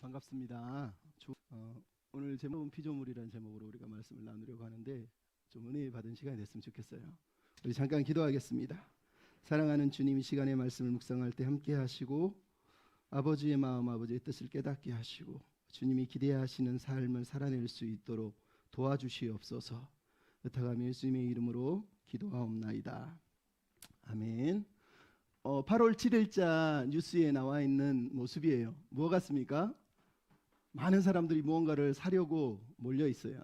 반갑습니다. 오늘 제목은 피조물이라는 제목으로 우리가 말씀을 나누려고 하는데 좀 은혜 받은 시간이 됐으면 좋겠어요. 우리 잠깐 기도하겠습니다. 사랑하는 주님, 이 시간에 말씀을 묵상할 때 함께 하시고 아버지의 마음, 아버지의 뜻을 깨닫게 하시고 주님이 기대하시는 삶을 살아낼 수 있도록 도와주시옵소서. 의탁하며 예수님의 이름으로 기도하옵나이다. 아멘. 8월 7일자 뉴스에 나와 있는 모습이에요. 무엇 같습니까? 많은 사람들이 무언가를 사려고 몰려 있어요.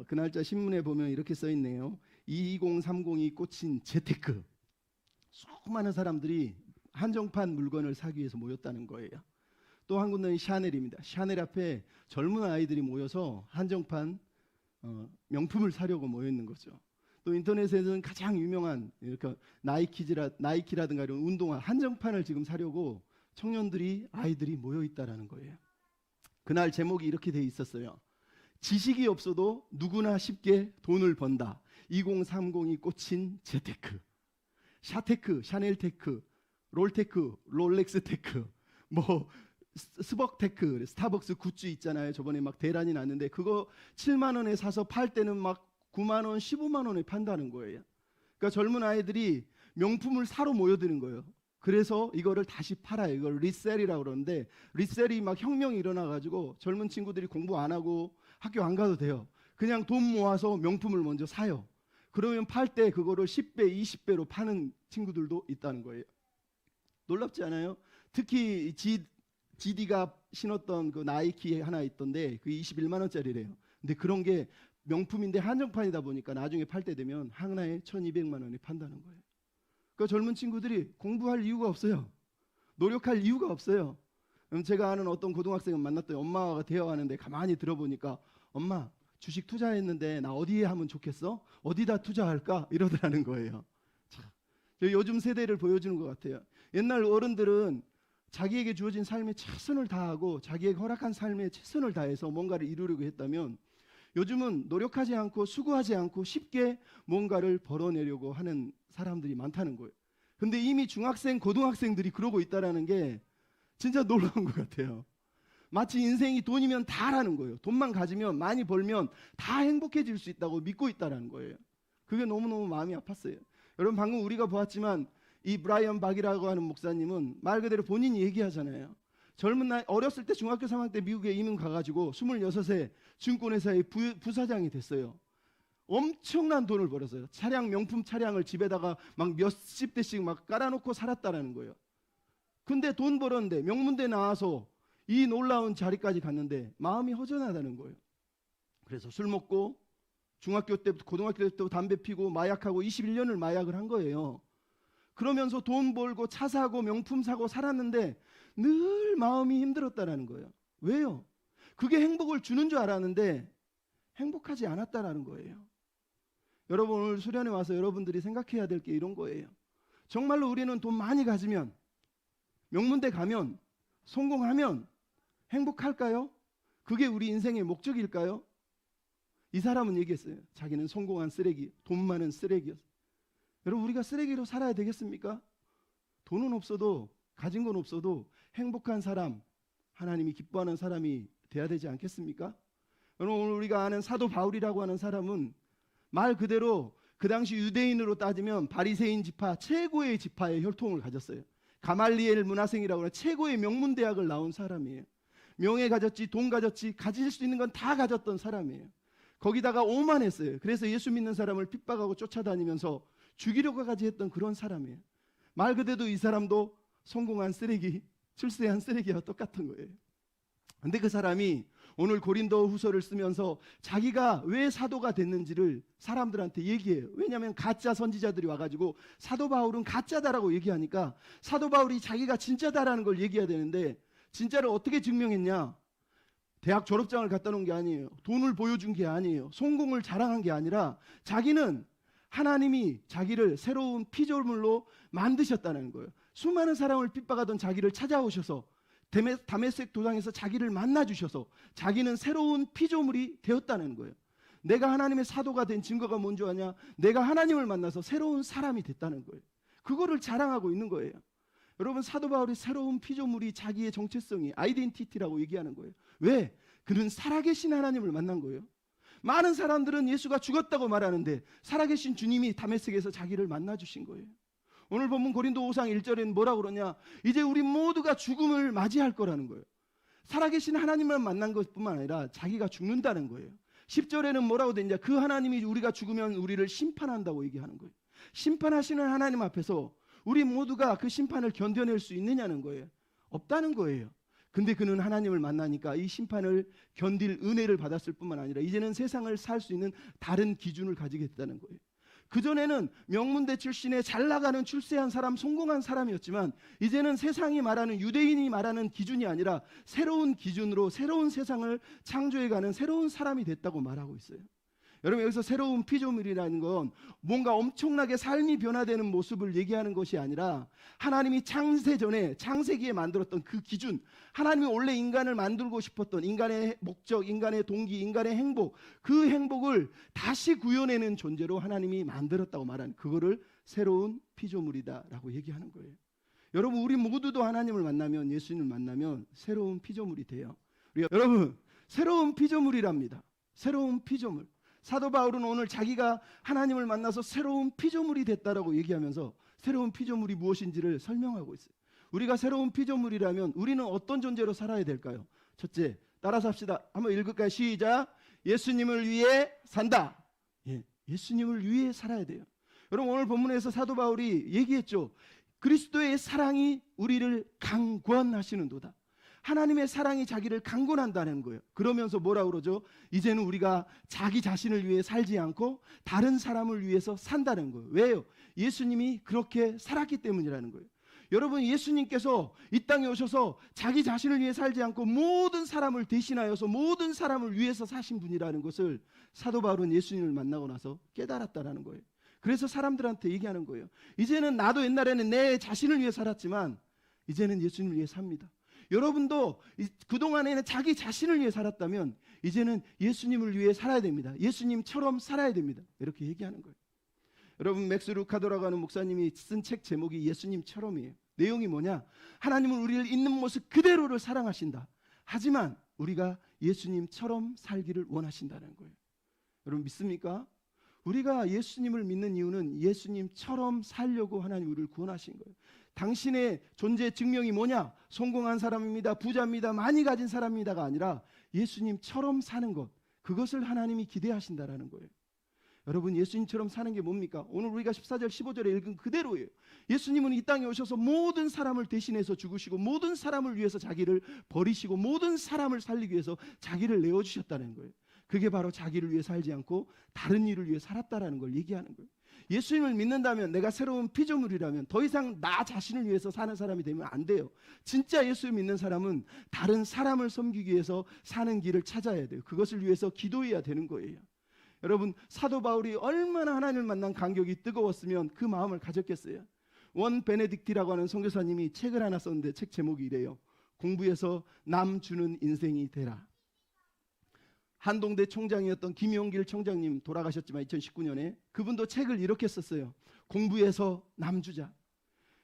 그 날짜 신문에 보면 이렇게 써 있네요. 2030이 꽂힌 재테크. 수많은 사람들이 한정판 물건을 사기 위해서 모였다는 거예요. 또 한 군데는 샤넬입니다. 샤넬 앞에 젊은 아이들이 모여서 한정판 명품을 사려고 모여 있는 거죠. 또 인터넷에는 가장 유명한 이렇게 나이키라든가 이런 운동화 한정판을 지금 사려고 청년들이, 아이들이 모여 있다라는 거예요. 그날 제목이 이렇게 돼 있었어요. 지식이 없어도 누구나 쉽게 돈을 번다. 2030이 꽂힌 재테크. 샤테크, 샤넬테크, 롤테크, 롤렉스테크, 뭐 스벅테크, 스타벅스 굿즈 있잖아요. 저번에 막 대란이 났는데 그거 7만 원에 사서 팔 때는 막 9만 원, 15만 원에 판다는 거예요. 그러니까 젊은 아이들이 명품을 사러 모여드는 거예요. 그래서 이거를 다시 팔아요. 이걸 리셀이라고 그러는데 리셀이 막 혁명이 일어나가지고 젊은 친구들이 공부 안 하고 학교 안 가도 돼요. 그냥 돈 모아서 명품을 먼저 사요. 그러면 팔 때 그거를 10배, 20배로 파는 친구들도 있다는 거예요. 놀랍지 않아요? 특히 GD가 신었던 그 나이키 하나 있던데 그게 21만 원짜리래요. 근데 그런 게 명품인데 한정판이다 보니까 나중에 팔 때 되면 하나에 1200만 원에 판다는 거예요. 그 젊은 친구들이 공부할 이유가 없어요. 노력할 이유가 없어요. 제가 아는 어떤 고등학생을 만났더니 엄마가 대화하는데 가만히 들어보니까 엄마 주식 투자했는데 나 어디에 하면 좋겠어? 어디다 투자할까? 이러더라는 거예요. 참, 요즘 세대를 보여주는 것 같아요. 옛날 어른들은 자기에게 주어진 삶에 최선을 다하고 자기에게 허락한 삶에 최선을 다해서 뭔가를 이루려고 했다면 요즘은 노력하지 않고 수고하지 않고 쉽게 뭔가를 벌어내려고 하는 사람들이 많다는 거예요. 근데 이미 중학생, 고등학생들이 그러고 있다는 게 진짜 놀라운 것 같아요. 마치 인생이 돈이면 다라는 거예요. 돈만 가지면, 많이 벌면 다 행복해질 수 있다고 믿고 있다는 거예요. 그게 너무너무 마음이 아팠어요. 여러분 방금 우리가 보았지만 이 브라이언 박이라고 하는 목사님은 말 그대로 본인이 얘기하잖아요. 젊은 나이, 어렸을 때 중학교 3학년 때 미국에 이민 가가지고 26세 증권회사의 부사장이 됐어요. 엄청난 돈을 벌었어요. 명품 차량을 집에다가 막 몇십 대씩 막 깔아놓고 살았다라는 거예요. 근데 돈 벌었는데 명문대 나와서 이 놀라운 자리까지 갔는데 마음이 허전하다는 거예요. 그래서 술 먹고 중학교 때부터 고등학교 때부터 담배 피고 마약하고 21년을 마약을 한 거예요. 그러면서 돈 벌고 차 사고 명품 사고 살았는데 늘 마음이 힘들었다라는 거예요. 왜요? 그게 행복을 주는 줄 알았는데 행복하지 않았다라는 거예요. 여러분 오늘 수련회 와서 여러분들이 생각해야 될 게 이런 거예요. 정말로 우리는 돈 많이 가지면 명문대 가면 성공하면 행복할까요? 그게 우리 인생의 목적일까요? 이 사람은 얘기했어요. 자기는 성공한 쓰레기, 돈 많은 쓰레기였어요. 여러분 우리가 쓰레기로 살아야 되겠습니까? 돈은 없어도 가진 건 없어도 행복한 사람, 하나님이 기뻐하는 사람이 돼야 되지 않겠습니까? 여러분 오늘 우리가 아는 사도 바울이라고 하는 사람은 말 그대로 그 당시 유대인으로 따지면 바리새인 지파 최고의 지파의 혈통을 가졌어요. 가말리엘 문화생이라고 하는 최고의 명문대학을 나온 사람이에요. 명예 가졌지, 돈 가졌지, 가질 수 있는 건 다 가졌던 사람이에요. 거기다가 오만했어요. 그래서 예수 믿는 사람을 핍박하고 쫓아다니면서 죽이려고까지 했던 그런 사람이에요. 말 그대로 이 사람도 성공한 쓰레기, 출세한 쓰레기와 똑같은 거예요. 근데 그 사람이 오늘 고린도 후서를 쓰면서 자기가 왜 사도가 됐는지를 사람들한테 얘기해요. 왜냐하면 가짜 선지자들이 와가지고 사도 바울은 가짜다라고 얘기하니까 사도 바울이 자기가 진짜다라는 걸 얘기해야 되는데 진짜를 어떻게 증명했냐? 대학 졸업장을 갖다 놓은 게 아니에요. 돈을 보여준 게 아니에요. 성공을 자랑한 게 아니라 자기는 하나님이 자기를 새로운 피조물로 만드셨다는 거예요. 수많은 사람을 핍박하던 자기를 찾아오셔서 다메섹 도상에서 자기를 만나주셔서 자기는 새로운 피조물이 되었다는 거예요. 내가 하나님의 사도가 된 증거가 뭔지 아냐? 내가 하나님을 만나서 새로운 사람이 됐다는 거예요. 그거를 자랑하고 있는 거예요. 여러분, 사도 바울이 새로운 피조물이 자기의 정체성이 아이덴티티라고 얘기하는 거예요. 왜? 그는 살아계신 하나님을 만난 거예요. 많은 사람들은 예수가 죽었다고 말하는데 살아계신 주님이 다메섹에서 자기를 만나주신 거예요. 오늘 본문 고린도 5장 1절에는 뭐라고 그러냐? 이제 우리 모두가 죽음을 맞이할 거라는 거예요. 살아계신 하나님을 만난 것뿐만 아니라 자기가 죽는다는 거예요. 10절에는 뭐라고 되냐? 그 하나님이 우리가 죽으면 우리를 심판한다고 얘기하는 거예요. 심판하시는 하나님 앞에서 우리 모두가 그 심판을 견뎌낼 수 있느냐는 거예요. 없다는 거예요. 근데 그는 하나님을 만나니까 이 심판을 견딜 은혜를 받았을 뿐만 아니라 이제는 세상을 살 수 있는 다른 기준을 가지게 됐다는 거예요. 그전에는 명문대 출신의 잘 나가는 출세한 사람, 성공한 사람이었지만 이제는 세상이 말하는, 유대인이 말하는 기준이 아니라 새로운 기준으로 새로운 세상을 창조해가는 새로운 사람이 됐다고 말하고 있어요. 여러분, 여기서 새로운 피조물이라는 건 뭔가 엄청나게 삶이 변화되는 모습을 얘기하는 것이 아니라 하나님이 창세 전에 창세기에 만들었던 그 기준, 하나님이 원래 인간을 만들고 싶었던 인간의 목적, 인간의 동기, 인간의 행복, 그 행복을 다시 구현해내는 존재로 하나님이 만들었다고 말하는, 그거를 새로운 피조물이다라고 얘기하는 거예요. 여러분, 우리 모두도 하나님을 만나면, 예수님을 만나면 새로운 피조물이 돼요. 여러분, 새로운 피조물이랍니다. 새로운 피조물. 사도 바울은 오늘 자기가 하나님을 만나서 새로운 피조물이 됐다라고 얘기하면서 새로운 피조물이 무엇인지를 설명하고 있어요. 우리가 새로운 피조물이라면 우리는 어떤 존재로 살아야 될까요? 첫째, 따라서 합시다. 한번 읽을까요? 시작. 예수님을 위해 산다. 예수님을 위해 살아야 돼요. 여러분, 오늘 본문에서 사도 바울이 얘기했죠. 그리스도의 사랑이 우리를 강권하시는도다. 하나님의 사랑이 자기를 강권한다는 거예요. 그러면서 뭐라 그러죠? 이제는 우리가 자기 자신을 위해 살지 않고 다른 사람을 위해서 산다는 거예요. 왜요? 예수님이 그렇게 살았기 때문이라는 거예요. 여러분, 예수님께서 이 땅에 오셔서 자기 자신을 위해 살지 않고 모든 사람을 대신하여서 모든 사람을 위해서 사신 분이라는 것을 사도 바울은 예수님을 만나고 나서 깨달았다는 거예요. 그래서 사람들한테 얘기하는 거예요. 이제는 나도 옛날에는 내 자신을 위해 살았지만 이제는 예수님을 위해 삽니다. 여러분도 그동안에는 자기 자신을 위해 살았다면 이제는 예수님을 위해 살아야 됩니다. 예수님처럼 살아야 됩니다. 이렇게 얘기하는 거예요. 여러분, 맥스 루카도라고 하는 목사님이 쓴 책 제목이 예수님처럼이에요. 내용이 뭐냐? 하나님은 우리를 있는 모습 그대로를 사랑하신다. 하지만 우리가 예수님처럼 살기를 원하신다는 거예요. 여러분, 믿습니까? 우리가 예수님을 믿는 이유는 예수님처럼 살려고 하나님 우리를 구원하신 거예요. 당신의 존재 증명이 뭐냐? 성공한 사람입니다, 부자입니다, 많이 가진 사람입니다가 아니라 예수님처럼 사는 것, 그것을 하나님이 기대하신다라는 거예요. 여러분, 예수님처럼 사는 게 뭡니까? 오늘 우리가 14절 15절에 읽은 그대로예요. 예수님은 이 땅에 오셔서 모든 사람을 대신해서 죽으시고 모든 사람을 위해서 자기를 버리시고 모든 사람을 살리기 위해서 자기를 내어주셨다는 거예요. 그게 바로 자기를 위해 살지 않고 다른 일을 위해 살았다라는 걸 얘기하는 거예요. 예수님을 믿는다면, 내가 새로운 피조물이라면 더 이상 나 자신을 위해서 사는 사람이 되면 안 돼요. 진짜 예수를 믿는 사람은 다른 사람을 섬기기 위해서 사는 길을 찾아야 돼요. 그것을 위해서 기도해야 되는 거예요. 여러분, 사도 바울이 얼마나 하나님을 만난 간격이 뜨거웠으면 그 마음을 가졌겠어요. 원 베네딕티라고 하는 선교사님이 책을 하나 썼는데 책 제목이 이래요. 공부해서 남 주는 인생이 되라. 한동대 총장이었던 김용길 총장님 돌아가셨지만 2019년에 그분도 책을 이렇게 썼어요. 공부해서 남 주자.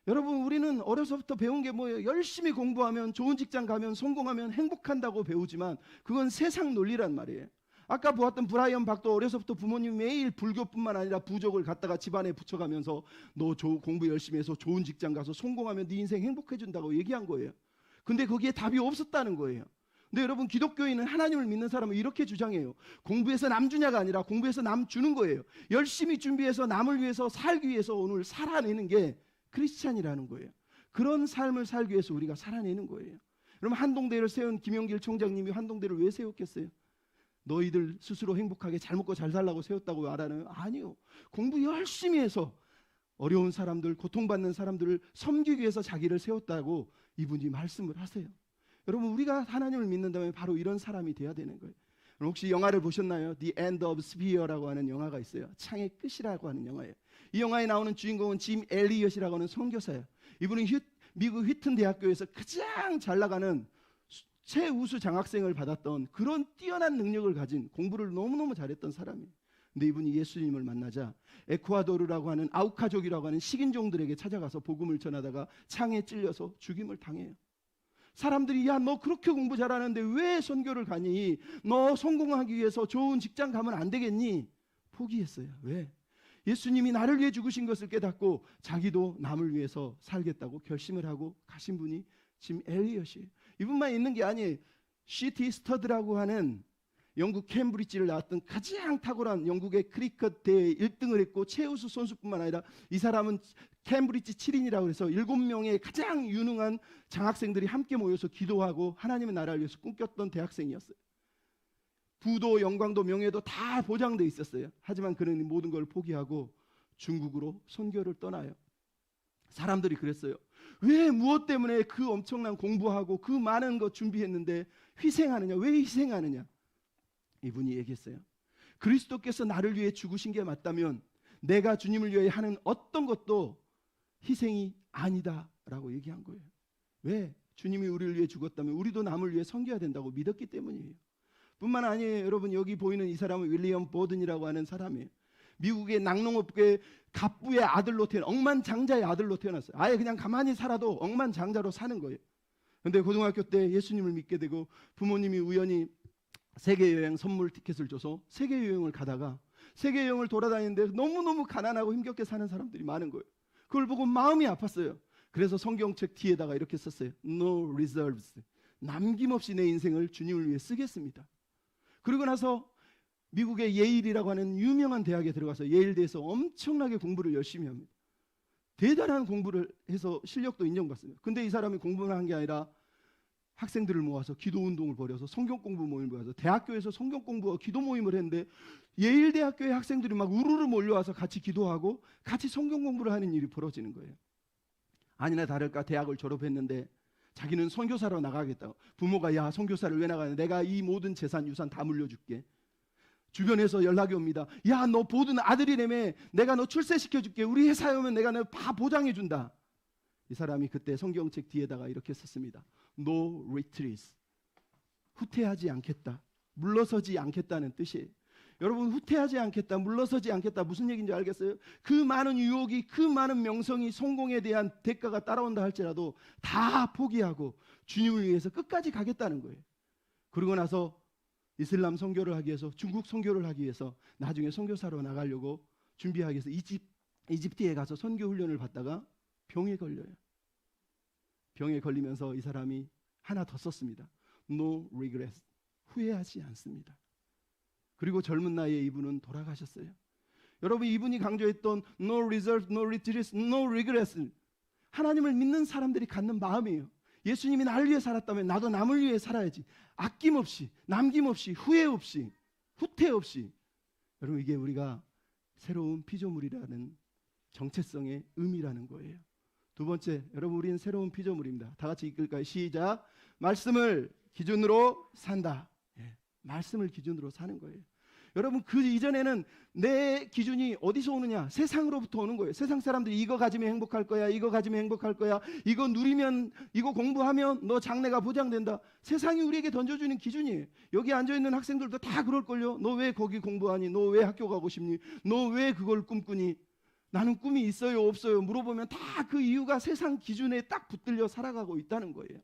여러분, 우리는 어려서부터 배운 게 뭐예요? 열심히 공부하면 좋은 직장 가면 성공하면 행복한다고 배우지만 그건 세상 논리란 말이에요. 아까 보았던 브라이언 박도 어려서부터 부모님이 매일 불교뿐만 아니라 부족을 갖다가 집안에 붙여가면서 너 공부 열심히 해서 좋은 직장 가서 성공하면 네 인생 행복해진다고 얘기한 거예요. 근데 거기에 답이 없었다는 거예요. 근데 여러분, 기독교인은, 하나님을 믿는 사람은 이렇게 주장해요. 공부해서 남 주냐가 아니라 공부해서 남 주는 거예요. 열심히 준비해서 남을 위해서 살기 위해서 오늘 살아내는 게 크리스찬이라는 거예요. 그런 삶을 살기 위해서 우리가 살아내는 거예요. 여러분, 한동대를 세운 김용길 총장님이 한동대를 왜 세웠겠어요? 너희들 스스로 행복하게 잘 먹고 잘 살라고 세웠다고 말하나요? 아니요. 공부 열심히 해서 어려운 사람들, 고통받는 사람들을 섬기기 위해서 자기를 세웠다고 이분이 말씀을 하세요. 여러분, 우리가 하나님을 믿는다면 바로 이런 사람이 돼야 되는 거예요. 혹시 영화를 보셨나요? The End of Sphere라고 하는 영화가 있어요. 창의 끝이라고 하는 영화예요. 이 영화에 나오는 주인공은 짐 엘리엇이라고 하는 선교사예요. 이분은 미국 휘튼 대학교에서 가장 잘 나가는 최우수 장학생을 받았던 그런 뛰어난 능력을 가진, 공부를 너무너무 잘했던 사람이에요. 근데 이분이 예수님을 만나자 에쿠아도르라고 하는 아우카족이라고 하는 식인종들에게 찾아가서 복음을 전하다가 창에 찔려서 죽임을 당해요. 사람들이 야, 너 그렇게 공부 잘하는데 왜 선교를 가니? 너 성공하기 위해서 좋은 직장 가면 안 되겠니? 포기했어요. 왜? 예수님이 나를 위해 죽으신 것을 깨닫고 자기도 남을 위해서 살겠다고 결심을 하고 가신 분이 짐 엘리엇이에요. 이분만 있는 게 아니에요. C.T. 스터드라고 하는 영국 캠브리지를 나왔던 가장 탁월한 영국의 크리켓 대회 1등을 했고 최우수 선수뿐만 아니라 이 사람은 캠브리지 7인이라고 해서 7명의 가장 유능한 장학생들이 함께 모여서 기도하고 하나님의 나라를 위해서 꿈꿨던 대학생이었어요. 부도 영광도 명예도 다 보장돼 있었어요. 하지만 그는 모든 걸 포기하고 중국으로 선교를 떠나요. 사람들이 그랬어요. 왜 무엇 때문에 그 엄청난 공부하고 그 많은 것 준비했는데 희생하느냐? 왜 희생하느냐? 이분이 얘기했어요. 그리스도께서 나를 위해 죽으신 게 맞다면 내가 주님을 위해 하는 어떤 것도 희생이 아니다라고 얘기한 거예요. 왜? 주님이 우리를 위해 죽었다면 우리도 남을 위해 섬겨야 된다고 믿었기 때문이에요. 뿐만 아니에요. 여러분, 여기 보이는 이 사람은 윌리엄 보든이라고 하는 사람이에요. 미국의 낙농업계 갑부의 아들로 억만장자의 아들로 태어났어요. 아예 그냥 가만히 살아도 억만장자로 사는 거예요. 그런데 고등학교 때 예수님을 믿게 되고 부모님이 우연히 세계여행 선물 티켓을 줘서 세계여행을 가다가 세계여행을 돌아다니는데 너무너무 가난하고 힘겹게 사는 사람들이 많은 거예요. 그걸 보고 마음이 아팠어요. 그래서 성경책 뒤에다가 이렇게 썼어요. No reserves. 남김없이 내 인생을 주님을 위해 쓰겠습니다. 그리고 나서 미국의 예일이라고 하는 유명한 대학에 들어가서 예일대에서 엄청나게 공부를 열심히 합니다. 대단한 공부를 해서 실력도 인정받습니다. 근데 이 사람이 공부를 한 게 아니라 학생들을 모아서 기도 운동을 벌여서 성경 공부 모임을 모아서 대학교에서 성경 공부와 기도 모임을 했는데 예일대학교의 학생들이 막 우르르 몰려와서 같이 기도하고 같이 성경 공부를 하는 일이 벌어지는 거예요. 아니나 다를까 대학을 졸업했는데 자기는 선교사로 나가겠다고. 부모가 야, 선교사를 왜 나가냐? 내가 이 모든 재산 유산 다 물려줄게. 주변에서 연락이 옵니다. 야, 너 보든 아들이라며 내가 너 출세시켜줄게. 우리 회사에 오면 내가 너 다 보장해준다. 이 사람이 그때 성경책 뒤에다가 이렇게 썼습니다. No retreat. 후퇴하지 않겠다. 물러서지 않겠다는 뜻이에요. 여러분, 후퇴하지 않겠다, 물러서지 않겠다 무슨 얘기인지 알겠어요? 그 많은 유혹이, 그 많은 명성이, 성공에 대한 대가가 따라온다 할지라도 다 포기하고 주님을 위해서 끝까지 가겠다는 거예요. 그러고 나서 이슬람 선교를 하기 위해서, 중국 선교를 하기 위해서 나중에 선교사로 나가려고 준비하기 위해서 이집트에 가서 선교 훈련을 받다가 병에 걸려요. 병에 걸리면서 이 사람이 하나 더 썼습니다. No regret. 후회하지 않습니다. 그리고 젊은 나이에 이분은 돌아가셨어요. 여러분, 이분이 강조했던 No reserve, no retreat, no regrets, 하나님을 믿는 사람들이 갖는 마음이에요. 예수님이 나를 위해 살았다면 나도 남을 위해 살아야지. 아낌없이, 남김없이, 후회 없이, 후퇴 없이. 여러분, 이게 우리가 새로운 피조물이라는 정체성의 의미라는 거예요. 두 번째, 여러분, 우리는 새로운 피조물입니다. 다 같이 읽을까요? 시작. 말씀을 기준으로 산다. 말씀을 기준으로 사는 거예요. 여러분, 그 이전에는 내 기준이 어디서 오느냐? 세상으로부터 오는 거예요. 세상 사람들이 이거 가지면 행복할 거야, 이거 가지면 행복할 거야, 이거 누리면, 이거 공부하면 너 장래가 보장된다. 세상이 우리에게 던져주는 기준이에요. 여기 앉아있는 학생들도 다 그럴걸요. 너 왜 거기 공부하니? 너 왜 학교 가고 싶니? 너 왜 그걸 꿈꾸니? 나는 꿈이 있어요, 없어요? 물어보면 다 그 이유가 세상 기준에 딱 붙들려 살아가고 있다는 거예요.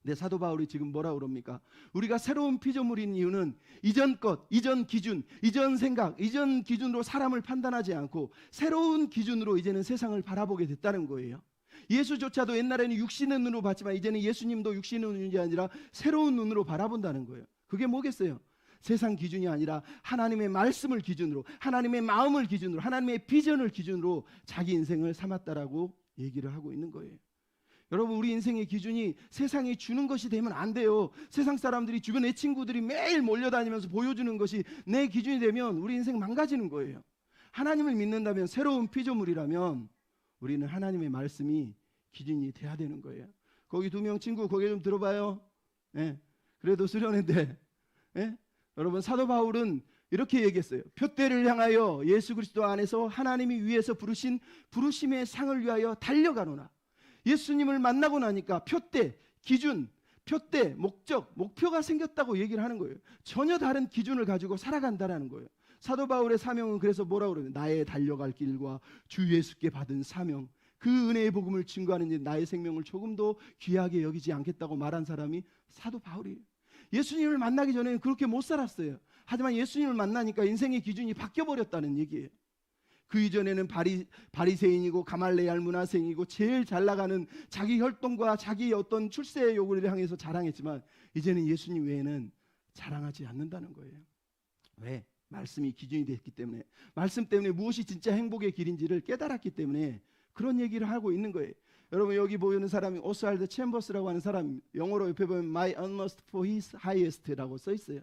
근데 사도 바울이 지금 뭐라 그럽니까? 우리가 새로운 피조물인 이유는 이전 것, 이전 기준, 이전 생각, 이전 기준으로 사람을 판단하지 않고 새로운 기준으로 이제는 세상을 바라보게 됐다는 거예요. 예수조차도 옛날에는 육신의 눈으로 봤지만 이제는 예수님도 육신의 눈이 아니라 새로운 눈으로 바라본다는 거예요. 그게 뭐겠어요? 세상 기준이 아니라 하나님의 말씀을 기준으로, 하나님의 마음을 기준으로, 하나님의 비전을 기준으로 자기 인생을 삼았다라고 얘기를 하고 있는 거예요. 여러분, 우리 인생의 기준이 세상이 주는 것이 되면 안 돼요. 세상 사람들이, 주변 내 친구들이 매일 몰려다니면서 보여주는 것이 내 기준이 되면 우리 인생 망가지는 거예요. 하나님을 믿는다면, 새로운 피조물이라면 우리는 하나님의 말씀이 기준이 돼야 되는 거예요. 거기 두 명 친구 고개 좀 들어봐요. 그래도 수련회인데, 여러분, 사도 바울은 이렇게 얘기했어요. 표대를 향하여 예수 그리스도 안에서 하나님이 위에서 부르신 부르심의 상을 위하여 달려가노라. 예수님을 만나고 나니까 표대, 기준, 표대, 목적, 목표가 생겼다고 얘기를 하는 거예요. 전혀 다른 기준을 가지고 살아간다는 거예요. 사도 바울의 사명은 그래서 뭐라고 그러면 나의 달려갈 길과 주 예수께 받은 사명, 그 은혜의 복음을 증거하는 일, 나의 생명을 조금도 귀하게 여기지 않겠다고 말한 사람이 사도 바울이에요. 예수님을 만나기 전에는 그렇게 못 살았어요. 하지만 예수님을 만나니까 인생의 기준이 바뀌어버렸다는 얘기예요. 그 이전에는 바리새인이고 가말레알 문화생이고 제일 잘 나가는 자기 혈통과 자기 어떤 출세의 요구를 향해서 자랑했지만 이제는 예수님 외에는 자랑하지 않는다는 거예요. 왜? 말씀이 기준이 됐기 때문에, 말씀 때문에 무엇이 진짜 행복의 길인지를 깨달았기 때문에 그런 얘기를 하고 있는 거예요. 여러분 여기 보이는 사람이 오스왈드 챔버스라고 하는 사람, 영어로 옆에 보면 My Utmost for His Highest라고 써 있어요.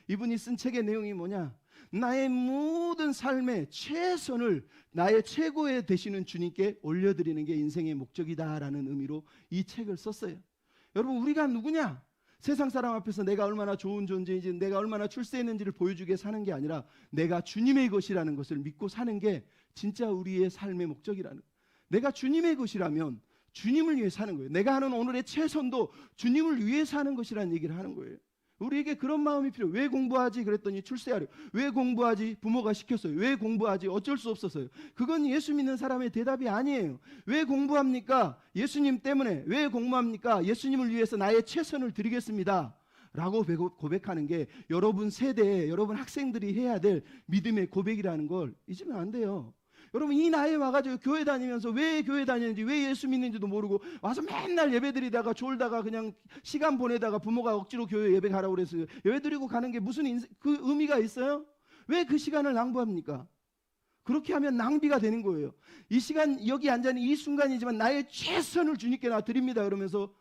이분이 쓴 책의 내용이 뭐냐? 나의 모든 삶의 최선을 나의 최고에 되시는 주님께 올려드리는 게 인생의 목적이다라는 의미로 이 책을 썼어요. 여러분 우리가 누구냐? 세상 사람 앞에서 내가 얼마나 좋은 존재인지, 내가 얼마나 출세했는지를 보여주게 사는 게 아니라 내가 주님의 것이라는 것을 믿고 사는 게 진짜 우리의 삶의 목적이라는 거예요. 내가 주님의 것이라면 주님을 위해 사는 거예요. 내가 하는 오늘의 최선도 주님을 위해 사는 것이라는 얘기를 하는 거예요. 우리에게 그런 마음이 필요해요. 왜 공부하지? 그랬더니 출세하려. 왜 공부하지? 부모가 시켰어요. 왜 공부하지? 어쩔 수 없었어요. 그건 예수 믿는 사람의 대답이 아니에요. 왜 공부합니까? 예수님 때문에. 왜 공부합니까? 예수님을 위해서 나의 최선을 드리겠습니다 라고 고백하는 게 여러분 세대에, 여러분 학생들이 해야 될 믿음의 고백이라는 걸 잊으면 안 돼요. 여러분 이 나이에 와가지고 교회 다니면서 왜 교회 다니는지, 왜 예수 믿는지도 모르고 와서 맨날 예배 드리다가 졸다가 그냥 시간 보내다가 부모가 억지로 교회 예배 가라고 그래서 예배 드리고 가는 게 무슨 그 의미가 있어요? 왜 그 시간을 낭비합니까? 그렇게 하면 낭비가 되는 거예요. 이 시간 여기 앉아있는 이 순간이지만 나의 최선을 주님께 나 드립니다 그러면서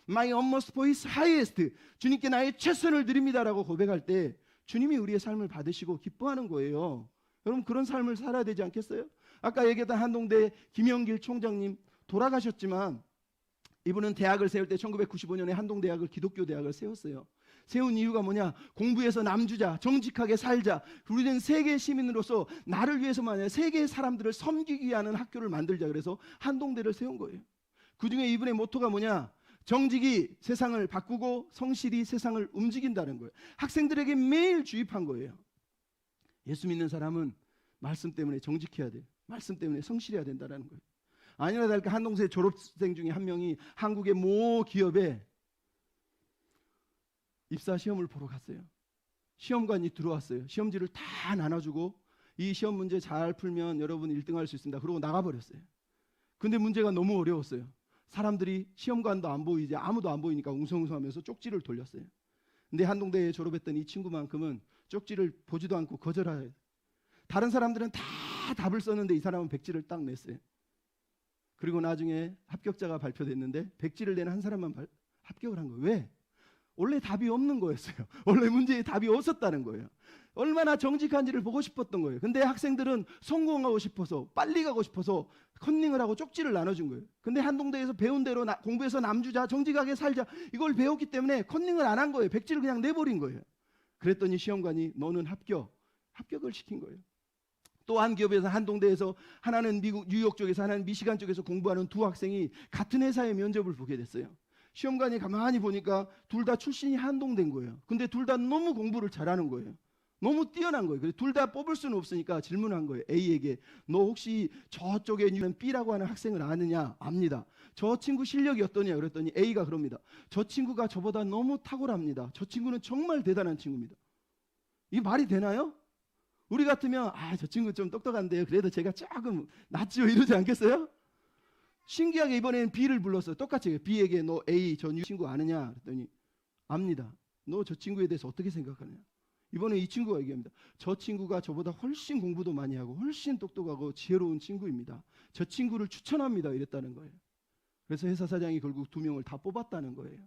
My utmost for His highest, 주님께 나의 최선을 드립니다라고 고백할 때 주님이 우리의 삶을 받으시고 기뻐하는 거예요. 여러분 그런 삶을 살아야 되지 않겠어요? 아까 얘기했던 한동대 김영길 총장님 돌아가셨지만 이분은 대학을 세울 때 1995년에 한동대학을 기독교 대학을 세웠어요. 세운 이유가 뭐냐? 공부해서 남주자, 정직하게 살자. 우리는 세계 시민으로서 나를 위해서만 아니라 세계의 사람들을 섬기기 위한 학교를 만들자. 그래서 한동대를 세운 거예요. 그중에 이분의 모토가 뭐냐? 정직이 세상을 바꾸고 성실이 세상을 움직인다는 거예요. 학생들에게 매일 주입한 거예요. 예수 믿는 사람은 말씀 때문에 정직해야 돼요. 말씀 때문에 성실해야 된다는 거예요. 아니나 다를까 한동대 졸업생 중에 한 명이 한국의 모 기업에 입사 시험을 보러 갔어요. 시험관이 들어왔어요. 시험지를 다 나눠주고 이 시험 문제 잘 풀면 여러분 1등할 수 있습니다. 그러고 나가버렸어요. 근데 문제가 너무 어려웠어요. 사람들이 시험관도 안 보이지, 아무도 안 보이니까 웅성웅성하면서 쪽지를 돌렸어요. 근데 한동대에 졸업했던 이 친구만큼은 쪽지를 보지도 않고 거절해요. 다른 사람들은 다 답을 썼는데 이 사람은 백지를 딱 냈어요. 그리고 나중에 합격자가 발표됐는데 백지를 낸 한 사람만 합격을 한 거예요. 왜? 원래 답이 없는 거였어요. 원래 문제에 답이 없었다는 거예요. 얼마나 정직한지를 보고 싶었던 거예요. 근데 학생들은 성공하고 싶어서, 빨리 가고 싶어서 컨닝을 하고 쪽지를 나눠준 거예요. 근데 한동대에서 배운 대로 공부해서 남주자, 정직하게 살자, 이걸 배웠기 때문에 컨닝을 안 한 거예요. 백지를 그냥 내버린 거예요. 그랬더니 시험관이 너는 합격을 시킨 거예요. 또 한 기업에서, 한동대에서 하나는 미국 뉴욕 쪽에서 하나는 미시간 쪽에서 공부하는 두 학생이 같은 회사에 면접을 보게 됐어요. 시험관이 가만히 보니까 둘 다 출신이 한동대인 거예요. 근데 둘 다 너무 공부를 잘하는 거예요. 너무 뛰어난 거예요. 그래서 둘 다 뽑을 수는 없으니까 질문한 거예요. A에게 너 혹시 저쪽에 있는 B라고 하는 학생을 아느냐? 압니다. 저 친구 실력이 어떠냐? 그랬더니 A가 그럽니다. 저 친구가 저보다 너무 탁월합니다. 저 친구는 정말 대단한 친구입니다. 이 말이 되나요? 우리 같으면 저 친구 좀 똑똑한데요. 그래도 제가 조금 낫죠 이러지 않겠어요? 신기하게 이번에는 B를 불렀어요. 똑같이 B에게 너 A 저 친구 아느냐? 그랬더니 압니다. 너 저 친구에 대해서 어떻게 생각하느냐? 이번에 이 친구가 얘기합니다. 저 친구가 저보다 훨씬 공부도 많이 하고 훨씬 똑똑하고 지혜로운 친구입니다. 저 친구를 추천합니다. 이랬다는 거예요. 그래서 회사 사장이 결국 2명을 다 뽑았다는 거예요.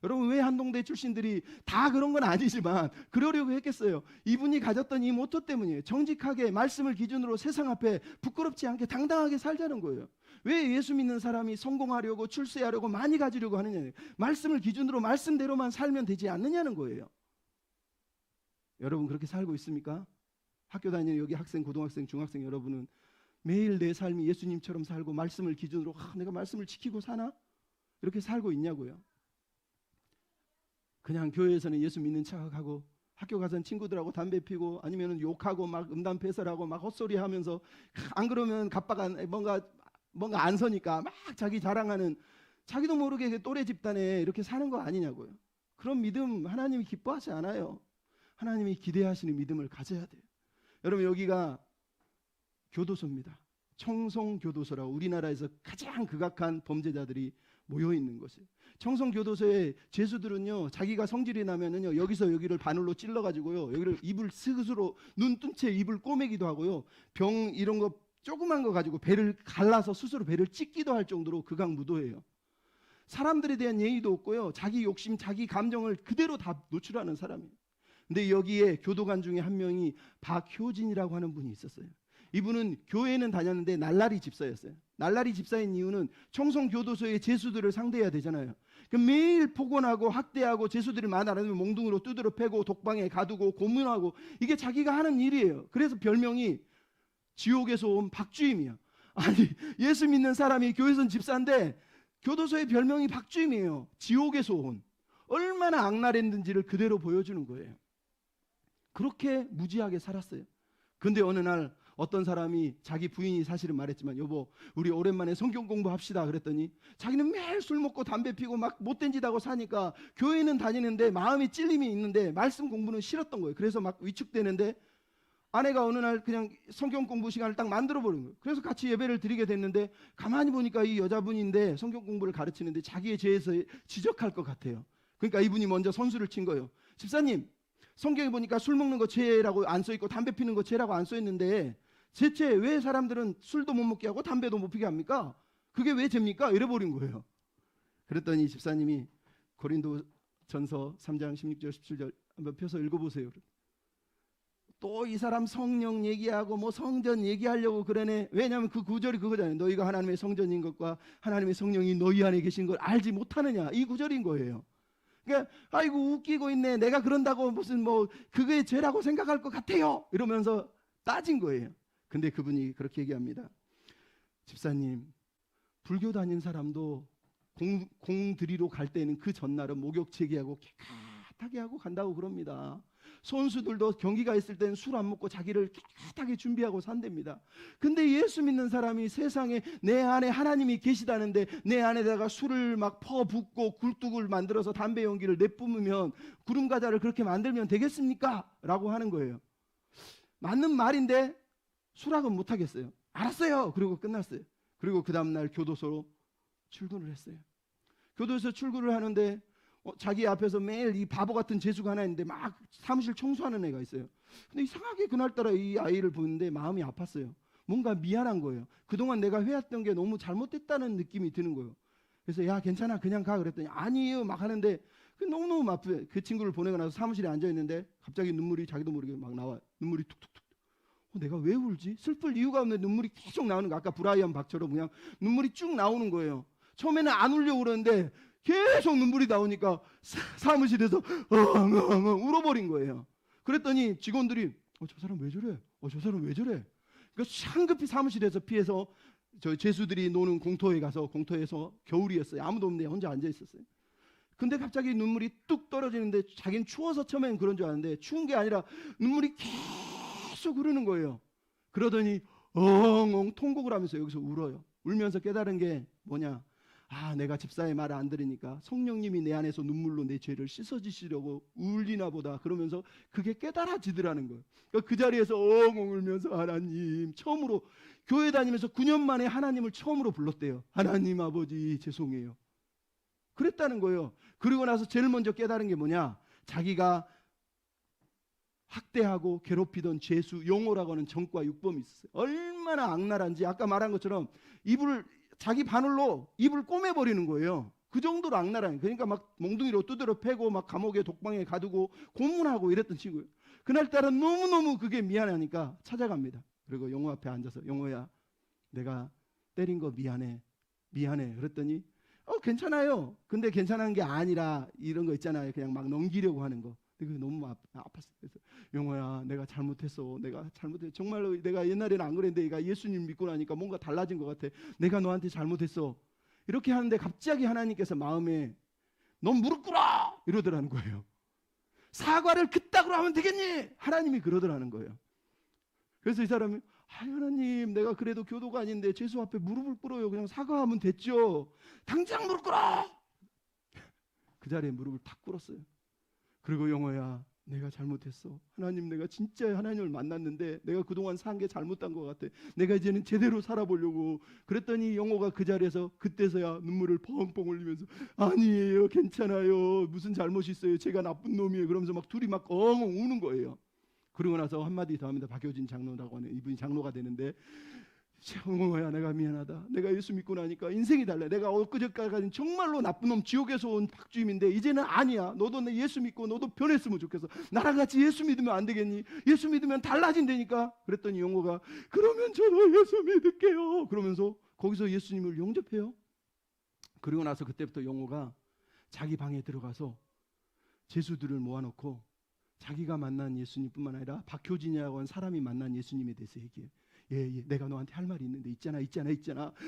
여러분 왜 한동대 출신들이 다 그런 건 아니지만 그러려고 했겠어요? 이분이 가졌던 이 모토 때문이에요. 정직하게 말씀을 기준으로 세상 앞에 부끄럽지 않게 당당하게 살자는 거예요. 왜 예수 믿는 사람이 성공하려고 출세하려고 많이 가지려고 하느냐? 말씀을 기준으로 말씀대로만 살면 되지 않느냐는 거예요. 여러분 그렇게 살고 있습니까? 학교 다니는 여기 학생, 고등학생, 중학생 여러분은 매일 내 삶이 예수님처럼 살고 말씀을 기준으로 내가 말씀을 지키고 사나? 이렇게 살고 있냐고요. 그냥 교회에서는 예수 믿는 척하고 학교 가서는 친구들하고 담배 피고 아니면 욕하고 막 음담패설하고 막 헛소리하면서 안 그러면 갑바가 뭔가 안 서니까 막 자기 자랑하는 자기도 모르게 그 또래 집단에 이렇게 사는 거 아니냐고요. 그런 믿음 하나님이 기뻐하지 않아요. 하나님이 기대하시는 믿음을 가져야 돼요. 여러분 여기가 교도소입니다. 청송교도소라고 우리나라에서 가장 극악한 범죄자들이 모여 있는 곳이에요. 청송교도소의 죄수들은요 자기가 성질이 나면은요 여기서 여기를 바늘로 찔러가지고요 여기를 입을 스스로 눈 뜬 채 입을 꼬매기도 하고요 병 이런 거 조그만 거 가지고 배를 갈라서 스스로 배를 찢기도 할 정도로 극악무도해요. 사람들에 대한 예의도 없고요 자기 욕심 자기 감정을 그대로 다 노출하는 사람이에요. 근데 여기에 교도관 중에 한 명이 박효진이라고 하는 분이 있었어요. 이분은 교회는 다녔는데 날라리 집사였어요. 날라리 집사인 이유는 청송교도소의 죄수들을 상대해야 되잖아요. 매일 폭언하고 학대하고 죄수들이 많아라면 몽둥이로 두드려 패고 독방에 가두고 고문하고 이게 자기가 하는 일이에요. 그래서 별명이 지옥에서 온 박주임이야. 아니 예수 믿는 사람이 교회선 집사인데 교도소의 별명이 박주임이에요. 지옥에서 온. 얼마나 악랄했는지를 그대로 보여주는 거예요. 그렇게 무지하게 살았어요. 근데 어느 날 어떤 사람이 자기 부인이 사실은 말했지만 여보 우리 오랜만에 성경 공부합시다 그랬더니 자기는 매일 술 먹고 담배 피고 막 못된 짓 하고 사니까 교회는 다니는데 마음이 찔림이 있는데 말씀 공부는 싫었던 거예요. 그래서 막 위축되는데 아내가 어느 날 그냥 성경 공부 시간을 딱 만들어 버린 거예요. 그래서 같이 예배를 드리게 됐는데 가만히 보니까 이 여자분인데 성경 공부를 가르치는데 자기의 죄에서 지적할 것 같아요. 그러니까 이분이 먼저 선수를 친 거예요. 집사님 성경에 보니까 술 먹는 거 죄라고 안 써있고 담배 피는 거 죄라고 안 써있는데 대체 왜 사람들은 술도 못 먹게 하고 담배도 못 피게 합니까? 그게 왜 죄입니까? 이래버린 거예요. 그랬더니 집사님이 고린도전서 3장 16절 17절 한번 펴서 읽어보세요. 또 이 사람 성령 얘기하고 뭐 성전 얘기하려고 그러네. 왜냐하면 그 구절이 그거잖아요. 너희가 하나님의 성전인 것과 하나님의 성령이 너희 안에 계신 걸 알지 못하느냐. 이 구절인 거예요. 그러니까 아이고 웃기고 있네. 내가 그런다고 무슨 뭐 그게 죄라고 생각할 것 같아요. 이러면서 따진 거예요. 근데 그분이 그렇게 얘기합니다. 집사님 불교 다닌 사람도 공 들이러 갈 때는 그 전날은 목욕 제기하고 깨끗하게 하고 간다고 그럽니다. 선수들도 경기가 있을 때는 술 안 먹고 자기를 깨끗하게 준비하고 산답니다. 근데 예수 믿는 사람이 세상에 내 안에 하나님이 계시다는데 내 안에다가 술을 막 퍼붓고 굴뚝을 만들어서 담배 연기를 내뿜으면 구름과자를 그렇게 만들면 되겠습니까? 라고 하는 거예요. 맞는 말인데 수락은 못하겠어요. 알았어요. 그리고 끝났어요. 그리고 그 다음날 교도소로 출근을 했어요. 교도소 출근을 하는데 자기 앞에서 매일 이 바보 같은 재수가 하나 있는데 막 사무실 청소하는 애가 있어요. 근데 이상하게 그날따라 이 아이를 보는데 마음이 아팠어요. 뭔가 미안한 거예요. 그동안 내가 해왔던 게 너무 잘못됐다는 느낌이 드는 거예요. 그래서 야 괜찮아 그냥 가 그랬더니 아니에요 막 하는데 너무너무 아프요. 그 친구를 보내고 나서 사무실에 앉아있는데 갑자기 눈물이 자기도 모르게 막 나와요. 눈물이 툭툭툭. 내가 왜 울지? 슬플 이유가 없는데 눈물이 계속 나오는 거. 아까 브라이언 박처럼 그냥 눈물이 쭉 나오는 거예요. 처음에는 안 울려고 그러는데 계속 눈물이 나오니까 사무실에서 울어버린 거예요. 그랬더니 직원들이 저 사람 왜 저래? 저 사람 왜 저래? 그러니까 상급히 사무실에서 피해서 저 죄수들이 노는 공터에 가서 공터에서 겨울이었어요. 아무도 없는데 혼자 앉아 있었어요. 근데 갑자기 눈물이 뚝 떨어지는데 자기는 추워서 처음엔 그런 줄 알았는데 추운 게 아니라 눈물이 계속 흐르는 거예요. 그러더니 엉엉 통곡을 하면서 여기서 울어요. 울면서 깨달은 게 뭐냐? 내가 집사의 말을 안 들으니까 성령님이 내 안에서 눈물로 내 죄를 씻어주시려고 울리나 보다. 그러면서 그게 깨달아지더라는 거예요. 그러니까 그 자리에서 엉엉 울면서 하나님 처음으로 교회 다니면서 9년 만에 하나님을 처음으로 불렀대요. 하나님 아버지 죄송해요. 그랬다는 거예요. 그리고 나서 제일 먼저 깨달은 게 뭐냐? 자기가 학대하고 괴롭히던 죄수 용호라고 하는 정과 육범이 있었어요. 얼마나 악랄한지 아까 말한 것처럼 자기 바늘로 입을 꼬매버리는 거예요. 그 정도로 악랄한. 그러니까 막 몽둥이로 두드려 패고 막 감옥에 독방에 가두고 고문하고 이랬던 친구예요. 그날따라 너무너무 그게 미안하니까 찾아갑니다. 그리고 용호 앞에 앉아서 용호야 내가 때린 거 미안해. 그랬더니 괜찮아요. 근데 괜찮은 게 아니라 이런 거 있잖아요. 그냥 막 넘기려고 하는 거. 근데 그게 너무 아팠어요. 그래서 용호야 내가 잘못했어. 정말로 내가 옛날에는 안 그랬는데 내가 예수님 믿고 나니까 뭔가 달라진 것 같아. 내가 너한테 잘못했어. 이렇게 하는데 갑자기 하나님께서 마음에 넌 무릎 꿇어 이러더라는 거예요. 사과를 그따구로 하면 되겠니? 하나님이 그러더라는 거예요. 그래서 이 사람이 하나님, 내가 그래도 교도가 아닌데 죄수 앞에 무릎을 꿇어요. 그냥 사과하면 됐죠. 당장 무릎 꿇어. 그 자리에 무릎을 탁 꿇었어요. 그리고 영호야, 내가 잘못했어. 하나님, 내가 진짜 하나님을 만났는데 내가 그동안 산 게 잘못한 것 같아. 내가 이제는 제대로 살아보려고. 그랬더니 영호가 그 자리에서 그때서야 눈물을 펑펑 흘리면서 아니에요, 괜찮아요, 무슨 잘못이 있어요, 제가 나쁜 놈이에요, 그러면서 막 둘이 막 엉엉 우는 거예요. 그러고 나서 한마디 더 합니다. 박효진 장로라고 하는 이분이 장로가 되는데, 영호야, 내가 미안하다. 내가 예수 믿고 나니까 인생이 달라. 내가 엊그제까지는 정말로 나쁜 놈, 지옥에서 온 박주임인데 이제는 아니야. 너도 내 예수 믿고 너도 변했으면 좋겠어. 나랑 같이 예수 믿으면 안 되겠니? 예수 믿으면 달라진다니까. 그랬더니 영호가 그러면 저도 예수 믿을게요. 그러면서 거기서 예수님을 영접해요. 그리고 나서 그때부터 영호가 자기 방에 들어가서 죄수들을 모아놓고 자기가 만난 예수님뿐만 아니라 박효진이라고 하는 사람이 만난 예수님에 대해서 얘기해요. 예, 내가 너한테 할 말이 있는데 있잖아.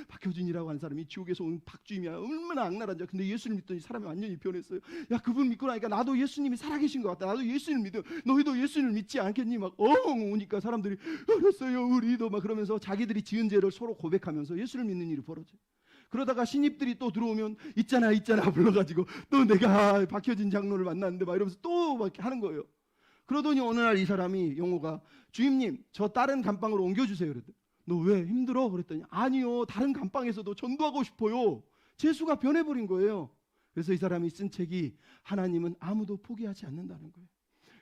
박효진이라고 하는 사람이 지옥에서 온 박주임이야. 얼마나 악랄한지. 근데 예수를 믿더니 사람이 완전히 변했어요. 야, 그분 믿고 나니까 나도 예수님이 살아계신 것 같다. 나도 예수님을 믿어. 너희도 예수님을 믿지 않겠니? 막 엉 우니까 사람들이 알았어요, 우리도 막 그러면서 자기들이 지은 죄를 서로 고백하면서 예수를 믿는 일이 벌어져요. 그러다가 신입들이 또 들어오면 있잖아 불러가지고 또 내가 박효진 장로를 만났는데 막 이러면서 또 막 하는 거예요. 그러더니 어느 날 이 사람이, 영호가 주임님, 저 다른 감방으로 옮겨주세요. 그랬더니 너 왜 힘들어? 그랬더니 아니요, 다른 감방에서도 전도하고 싶어요. 재수가 변해버린 거예요. 그래서 이 사람이 쓴 책이 하나님은 아무도 포기하지 않는다는 거예요.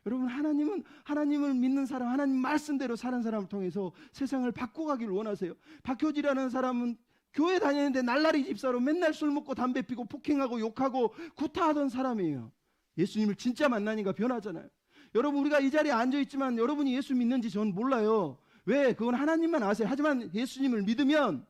여러분, 하나님을 믿는 사람, 하나님 말씀대로 사는 사람을 통해서 세상을 바꿔가기를 원하세요. 박효지라는 사람은 교회 다니는데 날라리 집사로 맨날 술 먹고 담배 피고 폭행하고 욕하고 구타하던 사람이에요. 예수님을 진짜 만나니까 변하잖아요. 여러분, 우리가 이 자리에 앉아있지만 여러분이 예수 믿는지 전 몰라요. 왜? 그건 하나님만 아세요. 하지만 예수님을 믿으면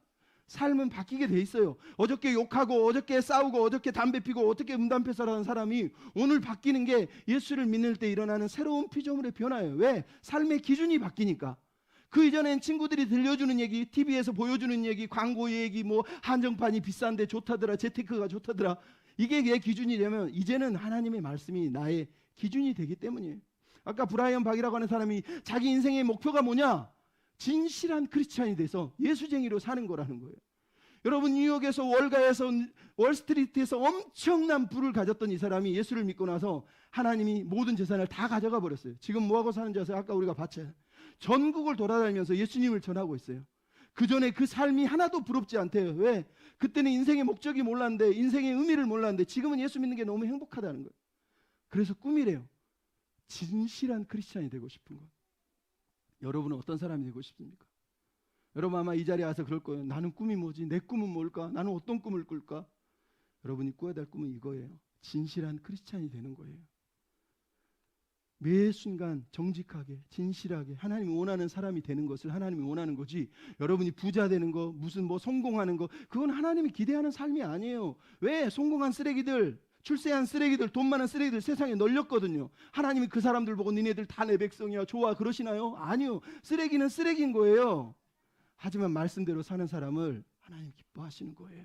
삶은 바뀌게 돼 있어요. 어저께 욕하고 어저께 싸우고 어저께 담배 피고 어저께 음담패 살아가는 사람이 오늘 바뀌는 게 예수를 믿을 때 일어나는 새로운 피조물의 변화예요. 왜? 삶의 기준이 바뀌니까. 그 이전엔 친구들이 들려주는 얘기, TV에서 보여주는 얘기, 광고 얘기, 뭐 한정판이 비싼데 좋다더라, 재테크가 좋다더라, 이게 내 기준이 되면 이제는 하나님의 말씀이 나의 기준이 되기 때문이에요. 아까 브라이언 박이라고 하는 사람이 자기 인생의 목표가 뭐냐? 진실한 크리스찬이 돼서 예수쟁이로 사는 거라는 거예요. 여러분, 뉴욕에서 월가에서 월스트리트에서 엄청난 부를 가졌던 이 사람이 예수를 믿고 나서 하나님이 모든 재산을 다 가져가 버렸어요. 지금 뭐하고 사는지 아세요? 아까 우리가 봤잖아요. 전국을 돌아다니면서 예수님을 전하고 있어요. 그 전에 그 삶이 하나도 부럽지 않대요. 왜? 그때는 인생의 목적이 몰랐는데, 인생의 의미를 몰랐는데 지금은 예수 믿는 게 너무 행복하다는 거예요. 그래서 꿈이래요. 진실한 크리스찬이 되고 싶은 것. 여러분은 어떤 사람이 되고 싶습니까? 여러분 아마 이 자리에 와서 그럴 거예요. 나는 꿈이 뭐지? 내 꿈은 뭘까? 나는 어떤 꿈을 꿀까? 여러분이 꿔야 될 꿈은 이거예요. 진실한 크리스찬이 되는 거예요. 매 순간 정직하게, 진실하게 하나님이 원하는 사람이 되는 것을 하나님이 원하는 거지, 여러분이 부자 되는 거, 무슨 뭐 성공하는 거, 그건 하나님이 기대하는 삶이 아니에요. 왜? 성공한 쓰레기들, 출세한 쓰레기들, 돈 많은 쓰레기들 세상에 널렸거든요. 하나님이 그 사람들 보고 니네들 다 내 백성이야, 좋아, 그러시나요? 아니요. 쓰레기는 쓰레기인 거예요. 하지만 말씀대로 사는 사람을 하나님 기뻐하시는 거예요.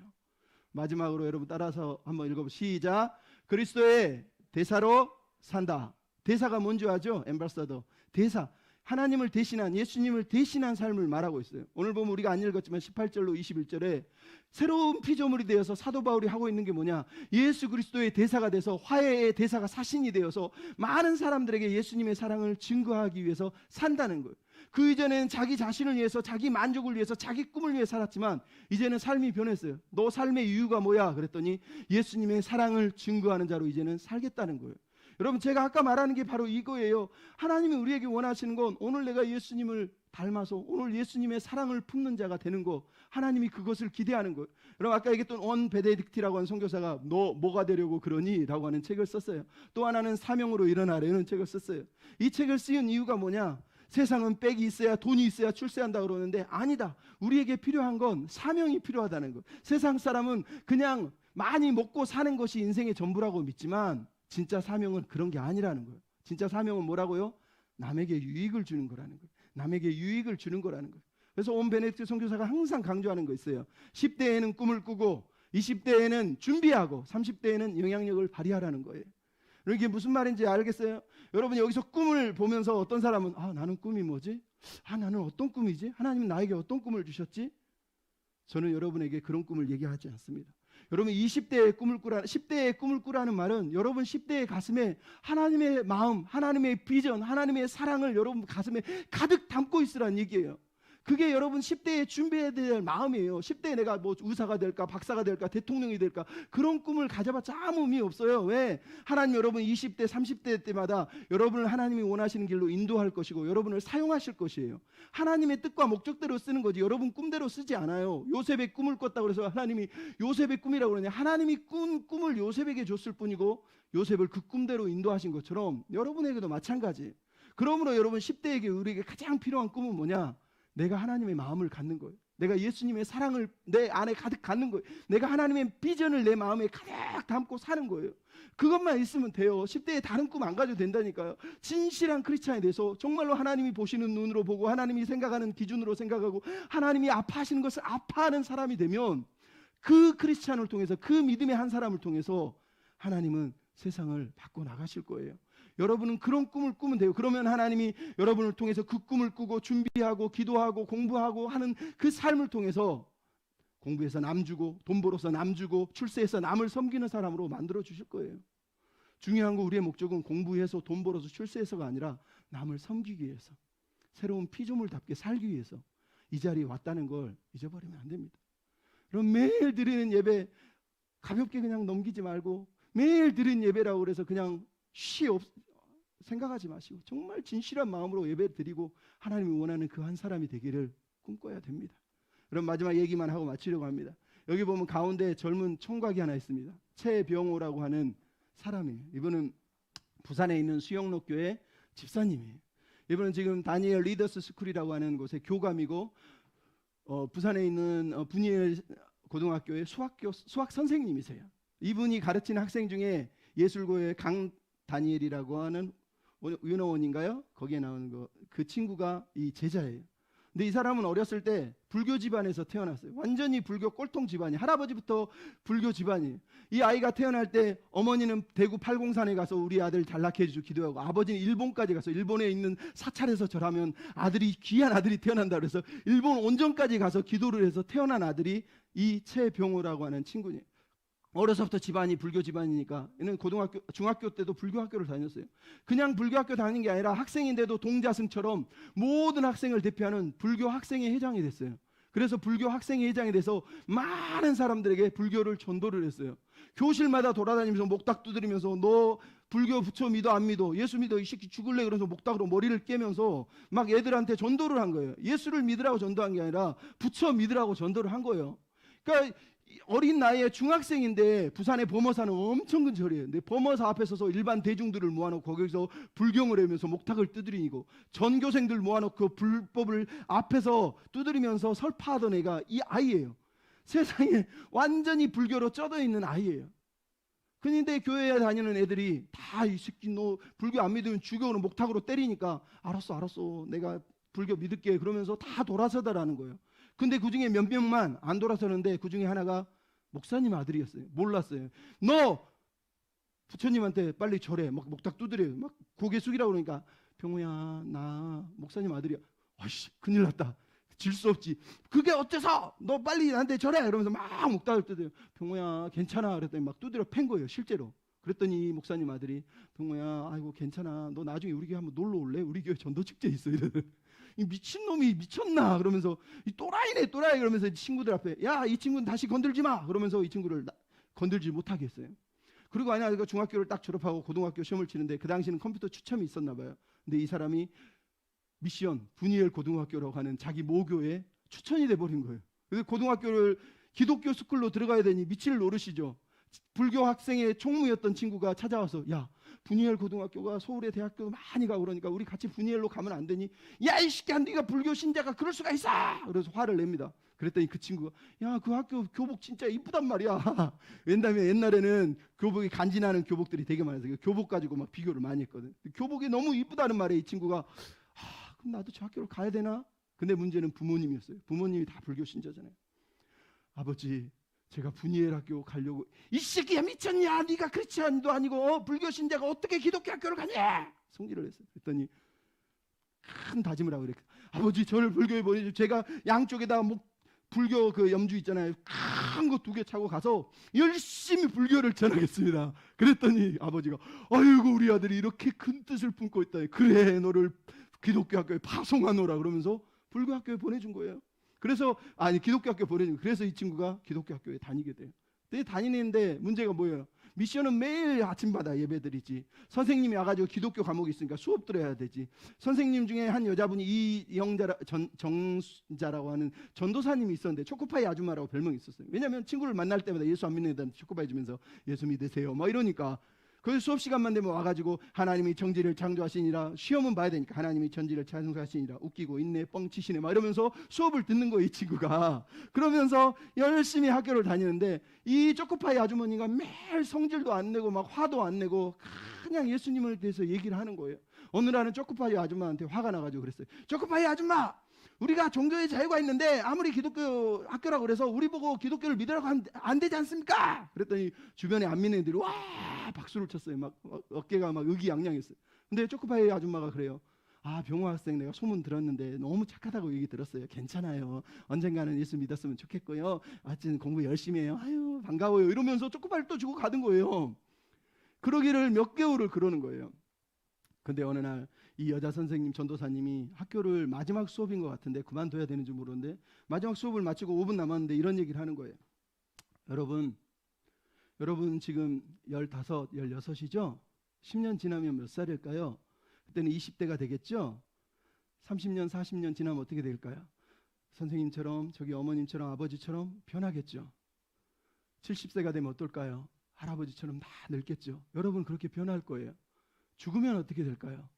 마지막으로 여러분 따라서 한번 읽어보시죠. 시작. 그리스도의 대사로 산다. 대사가 뭔지 아죠? 엠바사더. 대사. 하나님을 대신한, 예수님을 대신한 삶을 말하고 있어요. 오늘 보면 우리가 안 읽었지만 18절로 21절에 새로운 피조물이 되어서 사도 바울이 하고 있는 게 뭐냐? 예수 그리스도의 대사가 돼서, 화해의 대사가 사신이 되어서 많은 사람들에게 예수님의 사랑을 증거하기 위해서 산다는 거예요. 그 이전에는 자기 자신을 위해서, 자기 만족을 위해서, 자기 꿈을 위해 살았지만 이제는 삶이 변했어요. 너 삶의 이유가 뭐야? 그랬더니 예수님의 사랑을 증거하는 자로 이제는 살겠다는 거예요. 여러분, 제가 아까 말하는 게 바로 이거예요. 하나님이 우리에게 원하시는 건 오늘 내가 예수님을 닮아서 오늘 예수님의 사랑을 품는 자가 되는 거, 하나님이 그것을 기대하는 거예요. 여러분, 아까 얘기했던 원 베네딕티라고 하는 선교사가 너 뭐가 되려고 그러니? 라고 하는 책을 썼어요. 또 하나는 사명으로 일어나라는 책을 썼어요. 이 책을 쓰인 이유가 뭐냐? 세상은 빽이 있어야, 돈이 있어야 출세한다 그러는데 아니다. 우리에게 필요한 건 사명이 필요하다는 거. 세상 사람은 그냥 많이 먹고 사는 것이 인생의 전부라고 믿지만 진짜 사명은 그런 게 아니라는 거예요. 진짜 사명은 뭐라고요? 남에게 유익을 주는 거라는 거예요. 남에게 유익을 주는 거라는 거예요. 그래서 온 베네딕트 선교사가 항상 강조하는 거 있어요. 10대에는 꿈을 꾸고 20대에는 준비하고 30대에는 영향력을 발휘하라는 거예요. 이게 무슨 말인지 알겠어요? 여러분 여기서 꿈을 보면서 어떤 사람은 나는 꿈이 뭐지? 나는 어떤 꿈이지? 하나님은 나에게 어떤 꿈을 주셨지? 저는 여러분에게 그런 꿈을 얘기하지 않습니다. 여러분 20대의 꿈을 꾸라, 10대의 꿈을 꾸라는 말은 여러분 10대의 가슴에 하나님의 마음, 하나님의 비전, 하나님의 사랑을 여러분 가슴에 가득 담고 있으라는 얘기예요. 그게 여러분 10대에 준비해야 될 마음이에요. 10대에 내가 뭐 의사가 될까, 박사가 될까, 대통령이 될까, 그런 꿈을 가져봤자 아무 의미 없어요. 왜? 하나님 여러분 20대, 30대 때마다 여러분을 하나님이 원하시는 길로 인도할 것이고 여러분을 사용하실 것이에요. 하나님의 뜻과 목적대로 쓰는 거지 여러분 꿈대로 쓰지 않아요. 요셉의 꿈을 꿨다고 해서 하나님이 요셉의 꿈이라고 그러냐? 하나님이 꾼 꿈을 요셉에게 줬을 뿐이고 요셉을 그 꿈대로 인도하신 것처럼 여러분에게도 마찬가지. 그러므로 여러분 10대에게 우리에게 가장 필요한 꿈은 뭐냐? 내가 하나님의 마음을 갖는 거예요. 내가 예수님의 사랑을 내 안에 가득 갖는 거예요. 내가 하나님의 비전을 내 마음에 가득 담고 사는 거예요. 그것만 있으면 돼요. 10대에 다른 꿈 안 가져도 된다니까요. 진실한 크리스찬이 돼서 정말로 하나님이 보시는 눈으로 보고 하나님이 생각하는 기준으로 생각하고 하나님이 아파하시는 것을 아파하는 사람이 되면 그 크리스찬을 통해서 그 믿음의 한 사람을 통해서 하나님은 세상을 바꿔 나가실 거예요. 여러분은 그런 꿈을 꾸면 돼요. 그러면 하나님이 여러분을 통해서 그 꿈을 꾸고 준비하고 기도하고 공부하고 하는 그 삶을 통해서 공부해서 남 주고 돈 벌어서 남 주고 출세해서 남을 섬기는 사람으로 만들어 주실 거예요. 중요한 거 우리의 목적은 공부해서 돈 벌어서 출세해서가 아니라 남을 섬기기 위해서 새로운 피조물답게 살기 위해서 이 자리에 왔다는 걸 잊어버리면 안 됩니다. 그럼 매일 드리는 예배 가볍게 그냥 넘기지 말고 매일 드리는 예배라고 그래서 그냥 생각하지 마시고 정말 진실한 마음으로 예배 드리고 하나님이 원하는 그 한 사람이 되기를 꿈꿔야 됩니다. 그럼 마지막 얘기만 하고 마치려고 합니다. 여기 보면 가운데 젊은 총각이 하나 있습니다. 최병호라고 하는 사람이에요. 이분은 부산에 있는 수영록교회 집사님이에요. 이분은 지금 다니엘 리더스 스쿨이라고 하는 곳의 교감이고 부산에 있는 분이엘 고등학교의 수학 선생님이세요. 이분이 가르치는 학생 중에 예술고의 다니엘이라고 하는 윤호원인가요? 거기에 나오는 그 친구가 이 제자예요. 근데 이 사람은 어렸을 때 불교 집안에서 태어났어요. 완전히 불교 꼴통 집안이, 할아버지부터 불교 집안이에요. 이 아이가 태어날 때 어머니는 대구 팔공산에 가서 우리 아들 단락해 주시고 기도하고, 아버지는 일본까지 가서 일본에 있는 사찰에서 절하면 아들이 귀한 아들이 태어난다 그래서 일본 온전까지 가서 기도를 해서 태어난 아들이 이 최병호라고 하는 친구예요. 어려서부터 집안이 불교 집안이니까 얘는 고등학교, 중학교 때도 불교 학교를 다녔어요. 그냥 불교 학교 다니는 게 아니라 학생인데도 동자승처럼 모든 학생을 대표하는 불교 학생회 회장이 됐어요. 그래서 불교 학생회 회장이 돼서 많은 사람들에게 불교를 전도를 했어요. 교실마다 돌아다니면서 목탁 두드리면서 너 불교 부처 믿어 안 믿어? 예수 믿어? 이 새끼 죽을래? 그러면서 목탁으로 머리를 깨면서 막 애들한테 전도를 한 거예요. 예수를 믿으라고 전도한 게 아니라 부처 믿으라고 전도를 한 거예요. 그러니까 어린 나이에 중학생인데 부산의 범어사는 엄청 큰 절이에요. 근데 범어사 앞에 서서 일반 대중들을 모아놓고 거기서 불경을 하면서 목탁을 두드리고 전교생들 모아놓고 불법을 앞에서 두드리면서 설파하던 애가 이 아이예요. 세상에 완전히 불교로 쩌져 있는 아이예요. 근데 교회에 다니는 애들이 다 이 새끼 너 불교 안 믿으면 죽여오는 목탁으로 때리니까 알았어 내가 불교 믿을게 그러면서 다 돌아서다라는 거예요. 근데 그 중에 몇 명만 안 돌아서는데 그 중에 하나가 목사님 아들이었어요. 몰랐어요. 너 부처님한테 빨리 절해. 막 목탁 두드려요. 막 고개 숙이라고 그러니까 병호야 나 목사님 아들이야. 아이씨 큰일 났다. 질 수 없지. 그게 어때서? 너 빨리 나한테 절해. 이러면서 막 목탁을 두드려요. 병호야 괜찮아. 그랬더니 막 두드려 팬 거예요. 실제로. 그랬더니 목사님 아들이 병호야 아이고 괜찮아. 너 나중에 우리 교회 한번 놀러 올래? 우리 교회 전도축제 있어. 이러더니 이 미친놈이 미쳤나 그러면서 이 또라이네 또라이 그러면서 친구들 앞에 야 이 친구는 다시 건들지 마 그러면서 이 친구를 건들지 못하게 했어요. 그리고 아니야 중학교를 딱 졸업하고 고등학교 시험을 치는데 그 당시는 컴퓨터 추첨이 있었나 봐요. 근데 이 사람이 미션 분이엘 고등학교라고 하는 자기 모교에 추천이 돼버린 거예요. 그래서 고등학교를 기독교 스쿨로 들어가야 되니 미칠 노릇이죠. 불교 학생의 총무였던 친구가 찾아와서 야 분이엘 고등학교가 서울의 대학교 많이 가고 그러니까 우리 같이 분이엘로 가면 안 되니? 야 이 새끼야 네가 불교 신자가 그럴 수가 있어! 그래서 화를 냅니다. 그랬더니 그 친구가 야 그 학교 교복 진짜 이쁘단 말이야. 왜냐면 옛날에는 교복이 간지나는 교복들이 되게 많아서 교복 가지고 막 비교를 많이 했거든. 교복이 너무 이쁘다는 말에 이 친구가 그럼 나도 저 학교를 가야 되나? 근데 문제는 부모님이었어요. 부모님이 다 불교 신자잖아요. 아버지 제가 분이엘 학교 가려고, 이 새끼야 미쳤냐, 네가 크리스찬도 아니고 불교 신자가 어떻게 기독교 학교를 가냐 성질을 했어요. 그랬더니 큰 다짐을 하고 이렇게, 아버지 저를 불교에 보내주세요. 제가 양쪽에다가 불교 그 염주 있잖아요, 큰 거 2개 차고 가서 열심히 불교를 전하겠습니다. 그랬더니 아버지가, 아이고 우리 아들이 이렇게 큰 뜻을 품고 있다, 그래 너를 기독교 학교에 파송하노라 그러면서 불교 학교에 보내준 거예요. 그래서 기독교 학교에 보내준 거예요. 그래서 이 친구가 기독교 학교에 다니게 돼요. 근데 다니는데 문제가 뭐예요? 미션은 매일 아침마다 예배드리지, 선생님이 와가지고 기독교 과목이 있으니까 수업 들어야 되지. 선생님 중에 한 여자분이 정자라고 하는 전도사님이 있었는데 초코파이 아줌마라고 별명이 있었어요. 왜냐하면 친구를 만날 때마다 예수 안 믿는 애들한테 초코파이 주면서 예수 믿으세요 막 이러니까, 그래서 수업 시간만 되면 와가지고 하나님이 정지를 창조하시니라, 시험은 봐야 되니까 하나님이 전지를 창조하시니라, 웃기고 있네 뻥치시네 막 이러면서 수업을 듣는 거예요 이 친구가. 그러면서 열심히 학교를 다니는데 이 초코파이 아주머니가 매일 성질도 안 내고 막 화도 안 내고 그냥 예수님을 대해서 얘기를 하는 거예요. 어느 날은 초코파이 아줌마한테 화가 나가지고 그랬어요. 초코파이 아줌마, 우리가 종교의 자유가 있는데 아무리 기독교 학교라고 그래서 우리 보고 기독교를 믿으라고 하면 안 되지 않습니까? 그랬더니 주변에 안 믿는 애들이 와 박수를 쳤어요. 막 어깨가 막 의기양양했어요. 근데 초코파이 아줌마가 그래요. 병호 학생 내가 소문 들었는데 너무 착하다고 얘기 들었어요. 괜찮아요. 언젠가는 예수 믿었으면 좋겠고요. 하여튼 공부 열심히 해요. 아유 반가워요. 이러면서 초코파이를 또 주고 가는 거예요. 그러기를 몇 개월을 그러는 거예요. 근데 어느 날 이 여자 선생님 전도사님이 학교를 마지막 수업인 것 같은데 그만둬야 되는지 모르는데 마지막 수업을 마치고 5분 남았는데 이런 얘기를 하는 거예요. 여러분 지금 15, 16이죠? 10년 지나면 몇 살일까요? 그때는 20대가 되겠죠? 30년, 40년 지나면 어떻게 될까요? 선생님처럼 저기 어머님처럼 아버지처럼 변하겠죠. 70세가 되면 어떨까요? 할아버지처럼 다 늙겠죠. 여러분 그렇게 변할 거예요. 죽으면 어떻게 될까요?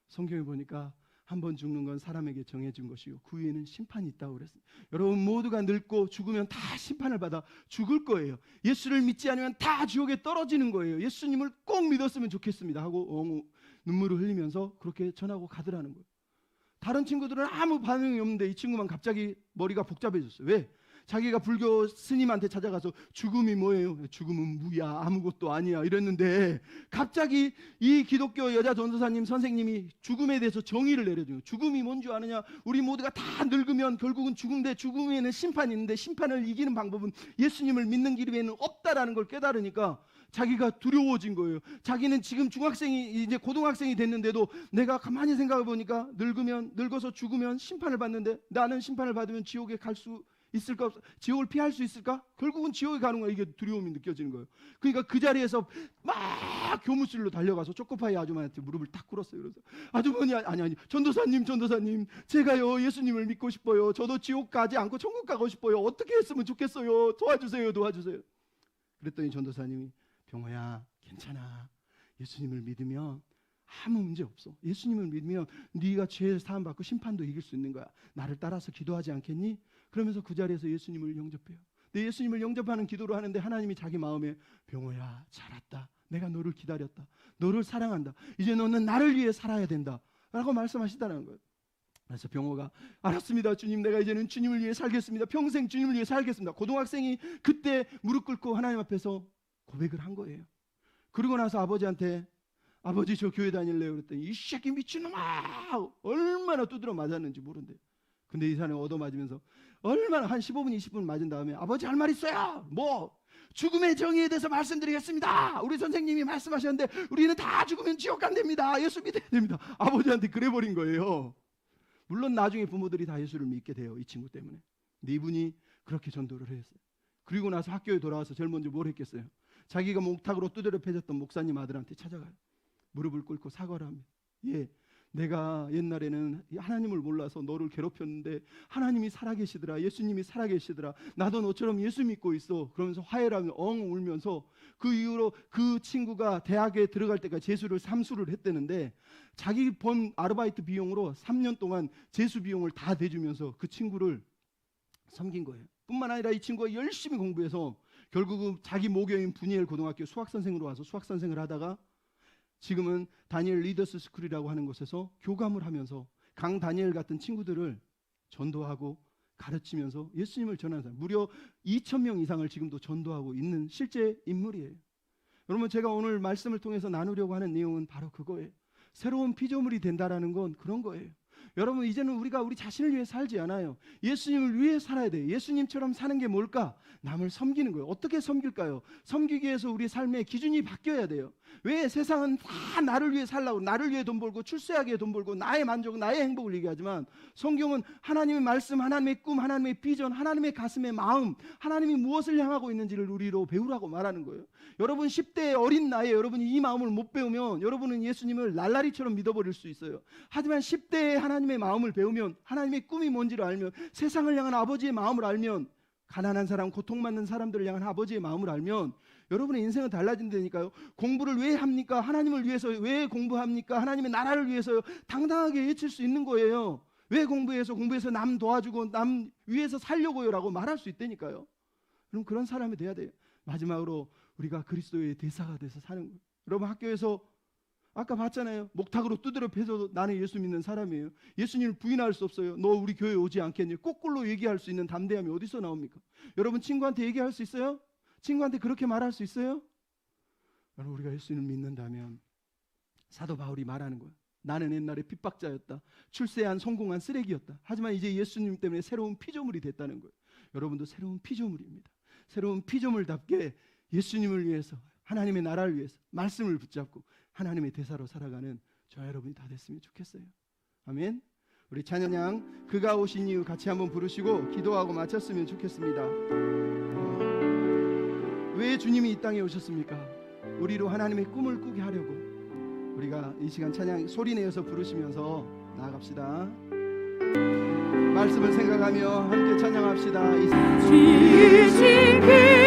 성경에 보니까 한 번 죽는 건 사람에게 정해진 것이요 그 위에는 심판이 있다고 그랬어요. 여러분 모두가 늙고 죽으면 다 심판을 받아 죽을 거예요. 예수를 믿지 않으면 다 지옥에 떨어지는 거예요. 예수님을 꼭 믿었으면 좋겠습니다 하고 눈물을 흘리면서 그렇게 전하고 가더라는 거예요. 다른 친구들은 아무 반응이 없는데 이 친구만 갑자기 머리가 복잡해졌어요. 왜? 자기가 불교 스님한테 찾아가서 죽음이 뭐예요? 죽음은 무야, 아무것도 아니야 이랬는데 갑자기 이 기독교 여자 전도사님 선생님이 죽음에 대해서 정의를 내려줘요. 죽음이 뭔 줄 아느냐? 우리 모두가 다 늙으면 결국은 죽는데 죽음에는 심판이 있는데 심판을 이기는 방법은 예수님을 믿는 길 외에는 없다라는 걸 깨달으니까 자기가 두려워진 거예요. 자기는 지금 중학생이 이제 고등학생이 됐는데도 내가 가만히 생각해 보니까 늙어서 죽으면 심판을 받는데 나는 심판을 받으면 지옥에 갈 수 있을까? 지옥을 피할 수 있을까? 결국은 지옥에 가는 거야. 이게 두려움이 느껴지는 거예요. 그러니까 그 자리에서 막 교무실로 달려가서 초코파이 아주머니한테 무릎을 탁 꿇었어요. 그래서 아주머니 아니 전도사님 제가요 예수님을 믿고 싶어요. 저도 지옥 가지 않고 천국 가고 싶어요. 어떻게 했으면 좋겠어요. 도와주세요. 그랬더니 전도사님이 병호야 괜찮아. 예수님을 믿으면 아무 문제 없어. 예수님을 믿으면 네가 죄 사함 받고 심판도 이길 수 있는 거야. 나를 따라서 기도하지 않겠니? 그러면서 그 자리에서 예수님을 영접해요. 근데 예수님을 영접하는 기도를 하는데 하나님이 자기 마음에 병호야 잘 왔다. 내가 너를 기다렸다. 너를 사랑한다. 이제 너는 나를 위해 살아야 된다. 라고 말씀하시다는 거예요. 그래서 병호가 알았습니다 주님, 내가 이제는 주님을 위해 살겠습니다. 평생 주님을 위해 살겠습니다. 고등학생이 그때 무릎 꿇고 하나님 앞에서 고백을 한 거예요. 그러고 나서 아버지한테 아버지 저 교회 다닐래요 그랬더니 이 새끼 미친놈아 얼마나 두드려 맞았는지 모른대요. 근데 이 사람이 얻어맞으면서 얼마나 한 15분 20분 맞은 다음에 아버지 할 말 있어요. 뭐 죽음의 정의에 대해서 말씀드리겠습니다. 우리 선생님이 말씀하셨는데 우리는 다 죽으면 지옥 간답니다. 예수 믿어야 됩니다. 아버지한테 그래버린 거예요. 물론 나중에 부모들이 다 예수를 믿게 돼요. 이 친구 때문에. 근데 이분이 그렇게 전도를 했어요. 그리고 나서 학교에 돌아와서 제일 먼저 뭘 했겠어요? 자기가 목탁으로 두드려 패졌던 목사님 아들한테 찾아가요. 무릎을 꿇고 사과를 합니다. 예, 내가 옛날에는 하나님을 몰라서 너를 괴롭혔는데 하나님이 살아계시더라. 예수님이 살아계시더라. 나도 너처럼 예수 믿고 있어. 그러면서 화해라며 엉 울면서 그 이후로 그 친구가 대학에 들어갈 때까지 재수를 3수를 했대는데 자기 번 아르바이트 비용으로 3년 동안 재수 비용을 다 대주면서 그 친구를 섬긴 거예요. 뿐만 아니라 이 친구가 열심히 공부해서 결국은 자기 모교인 분이엘 고등학교 수학선생으로 와서 수학선생을 하다가 지금은 다니엘 리더스 스쿨이라고 하는 곳에서 교감을 하면서 강 다니엘 같은 친구들을 전도하고 가르치면서 예수님을 전하는 사람, 무려 2,000명 이상을 지금도 전도하고 있는 실제 인물이에요. 여러분, 제가 오늘 말씀을 통해서 나누려고 하는 내용은 바로 그거예요. 새로운 피조물이 된다라는 건 그런 거예요. 여러분, 이제는 우리가 우리 자신을 위해 살지 않아요. 예수님을 위해 살아야 돼요. 예수님처럼 사는 게 뭘까? 남을 섬기는 거예요. 어떻게 섬길까요? 섬기기 위해서 우리 삶의 기준이 바뀌어야 돼요. 왜? 세상은 다 나를 위해 살라고, 나를 위해 돈 벌고 출세하기 위해 돈 벌고 나의 만족, 나의 행복을 얘기하지만, 성경은 하나님의 말씀, 하나님의 꿈, 하나님의 비전, 하나님의 가슴의 마음, 하나님이 무엇을 향하고 있는지를 우리로 배우라고 말하는 거예요. 여러분 10대의 어린 나이에 여러분이 이 마음을 못 배우면 여러분은 예수님을 날라리처럼 믿어버릴 수 있어요. 하지만 10대에 하나님의 마음을 배우면, 하나님의 꿈이 뭔지를 알면, 세상을 향한 아버지의 마음을 알면, 가난한 사람, 고통받는 사람들을 향한 아버지의 마음을 알면 여러분의 인생은 달라진다니까요. 공부를 왜 합니까? 하나님을 위해서. 왜 공부합니까? 하나님의 나라를 위해서요. 당당하게 외칠 수 있는 거예요. 왜 공부해서 남 도와주고 남 위해서 살려고요 라고 말할 수 있다니까요. 그럼 그런 사람이 돼야 돼요. 마지막으로 우리가 그리스도의 대사가 돼서 사는 거예요. 여러분, 학교에서 아까 봤잖아요. 목탁으로 두드려 패서 나는 예수 믿는 사람이에요. 예수님을 부인할 수 없어요. 너 우리 교회 오지 않겠니? 거꾸로 얘기할 수 있는 담대함이 어디서 나옵니까? 여러분, 친구한테 얘기할 수 있어요? 친구한테 그렇게 말할 수 있어요? 여러분, 우리가 예수님을 믿는다면 사도 바울이 말하는 거예요. 나는 옛날에 핍박자였다. 출세한 성공한 쓰레기였다. 하지만 이제 예수님 때문에 새로운 피조물이 됐다는 거예요. 여러분도 새로운 피조물입니다. 새로운 피조물답게 예수님을 위해서, 하나님의 나라를 위해서 말씀을 붙잡고 하나님의 대사로 살아가는 저와 여러분이 다 됐으면 좋겠어요. 아멘. 우리 찬양 그가 오신 이유 같이 한번 부르시고 기도하고 마쳤으면 좋겠습니다. 왜 주님이 이 땅에 오셨습니까? 우리로 하나님의 꿈을 꾸게 하려고. 우리가 이 시간 찬양 소리내어서 부르시면서 나아갑시다. 말씀을 생각하며 함께 찬양합시다. 주신 그